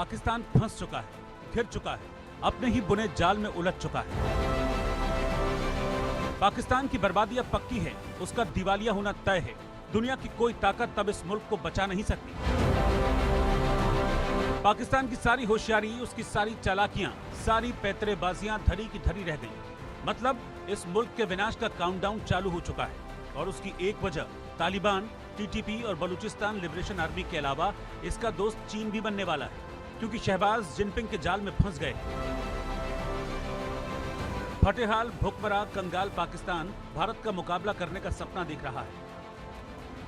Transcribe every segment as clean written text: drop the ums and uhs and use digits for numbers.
पाकिस्तान फंस चुका है, घिर चुका है, अपने ही बुने जाल में उलझ चुका है। पाकिस्तान की बर्बादी अब पक्की है, उसका दिवालिया होना तय है। दुनिया की कोई ताकत तब इस मुल्क को बचा नहीं सकती। पाकिस्तान की सारी होशियारी, उसकी सारी चालाकियां, सारी पैतरेबाजियां धरी की धरी रह गई। मतलब इस मुल्क के विनाश का काउंटडाउन चालू हो चुका है और उसकी एक वजह तालिबान, टीटीपी और बलूचिस्तान लिबरेशन आर्मी के अलावा इसका दोस्त चीन भी बनने वाला है, क्योंकि शहबाज जिनपिंग के जाल में फंस गए। फटेहाल, भुखमरा, कंगाल पाकिस्तान भारत का मुकाबला करने का सपना देख रहा है।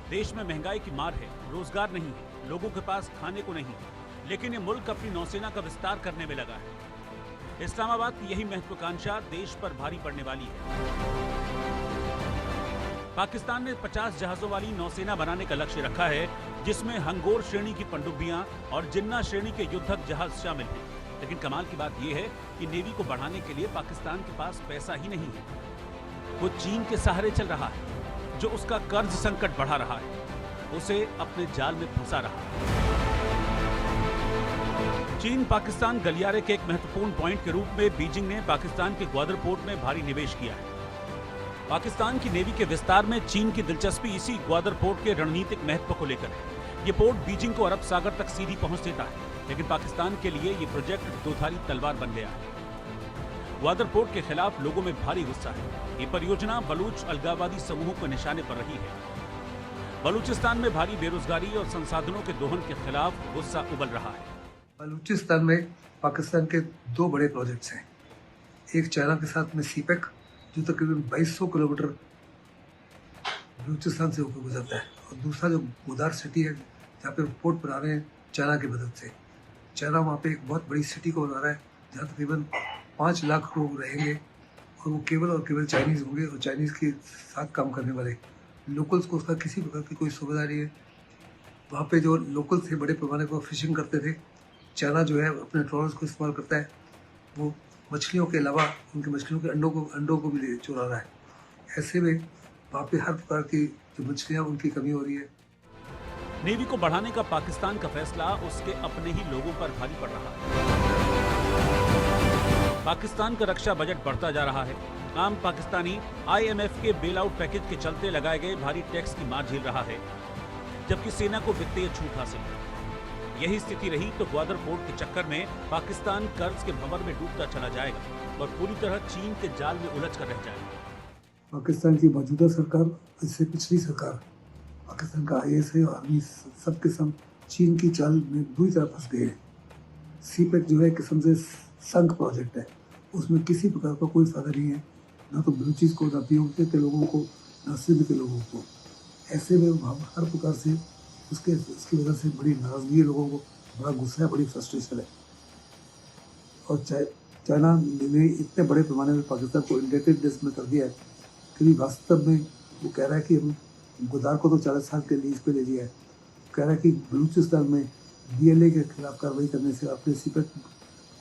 देश में महंगाई की मार है, रोजगार नहीं है, लोगों के पास खाने को नहीं है, लेकिन ये मुल्क अपनी नौसेना का विस्तार करने में लगा है। इस्लामाबाद की यही महत्वाकांक्षा देश पर भारी पड़ने वाली है। पाकिस्तान ने 50 जहाजों वाली नौसेना बनाने का लक्ष्य रखा है, जिसमें हंगोर श्रेणी की पनडुब्बियां और जिन्ना श्रेणी के युद्धक जहाज शामिल हैं। लेकिन कमाल की बात यह है कि नेवी को बढ़ाने के लिए पाकिस्तान के पास पैसा ही नहीं है। वो चीन के सहारे चल रहा है, जो उसका कर्ज संकट बढ़ा रहा है, उसे अपने जाल में फंसा रहा है। चीन पाकिस्तान गलियारे के एक महत्वपूर्ण पॉइंट के रूप में बीजिंग ने पाकिस्तान के ग्वादर पोर्ट में भारी निवेश किया है। पाकिस्तान की नेवी के विस्तार में चीन की दिलचस्पी इसी ग्वादर पोर्ट के रणनीतिक महत्व को लेकर है। ये पोर्ट बीजिंग को अरब सागर तक सीधी पहुंच देता है, लेकिन पाकिस्तान के लिए ये प्रोजेक्ट दोधारी तलवार बन गया है। ग्वादर पोर्ट के खिलाफ लोगों में भारी गुस्सा है। ये परियोजना बलूच अलगाववादी समूहों को निशाने पर रही है। बलूचिस्तान में भारी बेरोजगारी और संसाधनों के दोहन के खिलाफ गुस्सा उबल रहा है। बलूचिस्तान में पाकिस्तान के 2 बड़े प्रोजेक्ट्स हैं। एक चाइना के साथ में सीपेक, जो तकरीबन 2200 किलोमीटर बलूचिस्तान से होकर गुजरता है, और दूसरा जो गुदार सिटी है, जहाँ पे पोर्ट बना रहे हैं चाइना की मदद से। चाइना वहाँ पे एक बहुत बड़ी सिटी को बना रहा है, जहाँ तकरीबन 5 लाख लोग रहेंगे, और वो केवल और केवल चाइनीज़ होंगे, और चाइनीज़ के साथ काम करने वाले लोकल्स को उसका किसी प्रकार की कोई सुविधा नहीं है। वहाँ पे जो लोकल्स थे बड़े पैमाने पर फिशिंग करते थे। चाइना जो है अपने ट्रॉलर्स को इस्तेमाल करता है, वो मछलियों के अलावा उनके मछलियों के अंडों को भी ले चुरा रहा है। ऐसे में वहाँ पे हर प्रकार की जो मछलियाँ उनकी कमी हो रही है। नेवी को बढ़ाने का पाकिस्तान का फैसला उसके अपने ही लोगों पर भारी पड़ रहा है। पाकिस्तान का रक्षा बजट बढ़ता जा रहा है। आम पाकिस्तानी IMF के बेल आउट पैकेज के चलते लगाए गए भारी टैक्स की मार झेल रहा है, जबकि सेना को वित्तीय छूट हासिल है। यही स्थिति रही तो ग्वादर पोर्ट के चक्कर में पाकिस्तान कर्ज के भंवर में डूबता चला जाएगा और पूरी तरह चीन के जाल में उलझ कर रह जाएगा। पाकिस्तान की मौजूदा सरकार, इससे पिछली सरकार, पाकिस्तान का ISA और आर्मी सब के सब चीन की चाल में बुरी तरह फंस गए हैं। सीपेक जो है किस्म से संघ प्रोजेक्ट है, उसमें किसी प्रकार का कोई फायदा नहीं है, ना तो बलूचिस को, ना पीओके के लोगों को, ना सिंध के लोगों को। ऐसे में हर प्रकार से उसकी वजह से बड़ी नाराजगी है लोगों को, बड़ा गुस्सा है, बड़ी फ्रस्ट्रेशन है। और चाइना ने इतने बड़े पैमाने में पाकिस्तान को इंडेटेडनेस में कर दिया है कि वास्तव में वो कह रहा है कि हम गुदार को तो 40 साल के लीज पे ले लिया है। कह रहा है कि बलूचिस्तान में BLA के खिलाफ कार्रवाई करने से, अपने सीपेक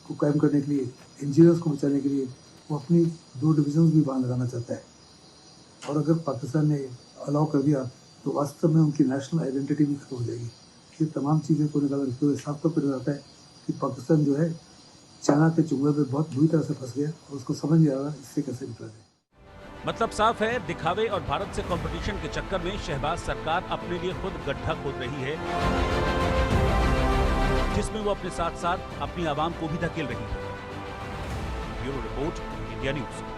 को कायम करने के लिए, इंजीनियर्स को बचाने के लिए वो अपनी 2 डिविजन भी बांध लगाना चाहता है। और अगर पाकिस्तान ने अलाउ कर दिया तो वास्तव में उनकी नेशनल आइडेंटिटी भी खत्म हो जाएगी। ये तमाम चीज़ें को निकाल रखते हुए साफ तौर पर नजर आता है कि पाकिस्तान जो है चाइना के चुंगल में बहुत बुरी तरह से फंस गया और उसको समझ नहीं आ रहा इससे कैसे निकला जाए। मतलब साफ है, दिखावे और भारत से कंपटीशन के चक्कर में शहबाज सरकार अपने लिए खुद गड्ढा खोद रही है, जिसमें वो अपने साथ साथ अपनी आवाम को भी धकेल रही है। Bureau report, India news.